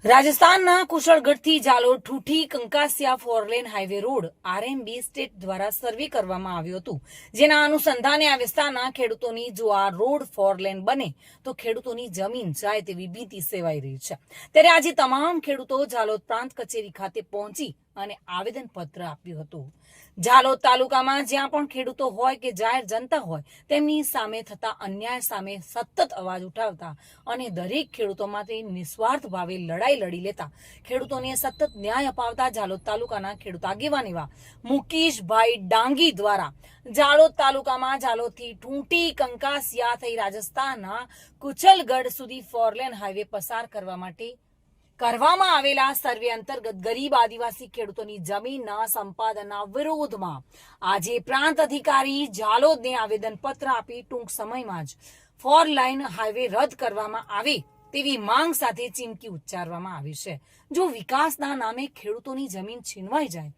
રાજસ્થાનના કુશળગઢથી Jalore Thuthi Kankasiya four lane highway road RMB state દ્વારા સર્વે કરવામાં આવ્યું હતું, જેના અનુસંધાને આ વિસ્તારના ખેડૂતોની જો આ રોડ ફોરલેન બને તો ખેડૂતોની જમીન જાય તેવી ભીતિ સેવાઈ રહી છે। ત્યારે આજે તમામ ખેડૂતો જાલોદ પ્રાંત કચેરી ખાતે પહોંચી અને આવેદનપત્ર આપ્યું હતું। જાલોદ તાલુકામાં જ્યાં પણ ખેડૂતો હોય કે જાહેર જનતા હોય તેમની સામે થતા અન્યાય સામે સતત અવાજ ઉઠાવતા અને દરેક ખેડૂતો માટે નિસ્વાર્થ ભાવે લડાઈ લડી લેતા ખેડૂતોને સતત ન્યાય અપાવતા જાલોદ તાલુકાના ખેડૂત આગેવાન એવા મુકેશભાઈ ડાંગી દ્વારા જાલોદ તાલુકામાં જાલોદથી ઠૂંઠી કંકાસિયા થઈ રાજસ્થાનના કુશળગઢ સુધી ફોરલેન હાઈવે પસાર કરવા માટે કરવામાં આવેલા સર્વે અંતર્ગત ગરીબ આદિવાસી ખેડૂતોની જમીનના સંપાદનના વિરોધમાં આજે પ્રાંત અધિકારી જાલોદને આવેદનપત્ર આપી ટૂંક સમયમાં જ ફોર લાઇન હાઈવે રદ કરવામાં આવે તેવી માંગ સાથે ચીમકી ઉચ્ચારવામાં આવી છે। જો વિકાસના નામે ખેડૂતોની જમીન છીનવાઈ જાય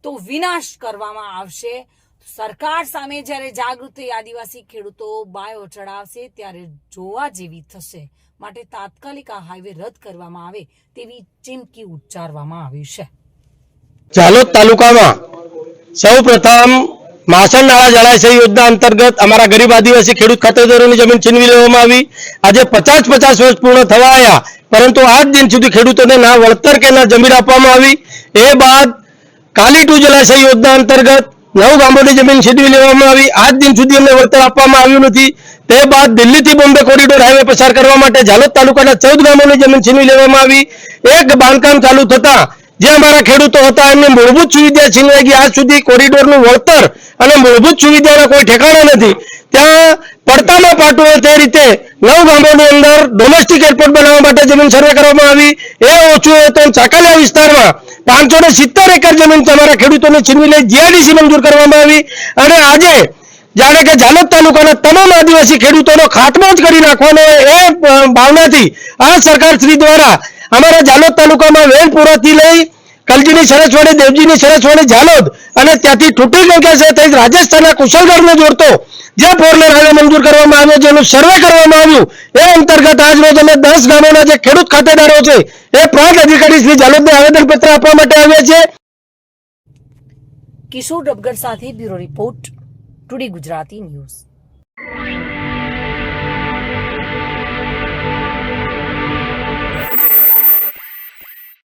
તો વિનાશ કરવામાં આવશે। સરકાર સામે જ્યારે જાગૃત થઈ આદિવાસી ખેડૂતો બાયો ચડાવશે ત્યારે જોવા જેવી થશે। માટે તાત્કાલિક આ હાઈવે રદ કરવામાં આવે તેવી ચીમકી ઉચ્ચારવામાં આવી છે। જાલોદ તાલુકામાં સૌપ્રથમ માસણનાળા જળાશય યોજના અંતર્ગત અમારા ગરીબ આદિવાસી ખેડૂત ખાતેદારોની જમીન છીનવી લેવામાં આવી। આજે 50 વર્ષ પૂર્ણ થવા આવ્યા, પરંતુ આજ દિન સુધી ખેડૂતોને ના વળતર કે ના જમીન આપવામાં આવી। એ બાદ કાલી ટુ જળાશય યોજના અંતર્ગત 9 ગામોની જમીન છીનવી લેવામાં આવી। આજ દિન સુધી અમને વળતર આપવામાં આવ્યું નથી। તે બાદ દિલ્હીથી બોમ્બે કોરિડોર હાઈવે પસાર કરવા માટે જાલોદ તાલુકાના 14 ગામોની જમીન છીનવી લેવામાં આવી। એક બાંધકામ ચાલુ થતા જે અમારા ખેડૂતો હતા એમની મૂળભૂત સુવિધા છીનવાઈ ગઈ। આજ સુધી કોરિડોરનું વળતર અને મૂળભૂત સુવિધાના કોઈ ઠેકાણા નથી। ત્યાં પડતામાં પાટું હોય તે રીતે 9 ગામોની અંદર ડોમેસ્ટિક એરપોર્ટ બનાવવા માટે જમીન સર્વે કરવામાં આવી। એ ઓછું હોય તો ચાકલિયા વિસ્તારમાં 570 એકર જમીન તમારા ખેડૂતોને છીનવી લઈ જીઆઈડીસી મંજૂર કરવામાં આવી। અને આજે જાણે કે જાલોદ તાલુકાના તમામ આદિવાસી ખેડૂતોનો ખાત્મો જ કરી નાખવાનો એ ભાવનાથી આ સરકાર શ્રી દ્વારા અમારા જાલોદ તાલુકામાં વેલપુરાથી લઈ કલજીની સરસવાડી, દેવજીની સરસવાડી, જાલોદ અને ત્યાંથી ઠૂઠી કંકાસિયા થઈ રાજસ્થાનના કુશળગઢને જોડતો જે ફોરલેન હાઈવે મંજૂર કરવામાં આવ્યો, જેનું સર્વે કરવામાં આવ્યું, એ અંતર્ગત આજ રોજ અમે 10 ગામોના જે ખેડૂત ખાતેદારો છે એ પ્રાંત અધિકારી શ્રી જાલોદને આવેદનપત્ર આપવા માટે આવ્યા છે। કિશોર ડબગર સાથે bureau report, today Gujarati news.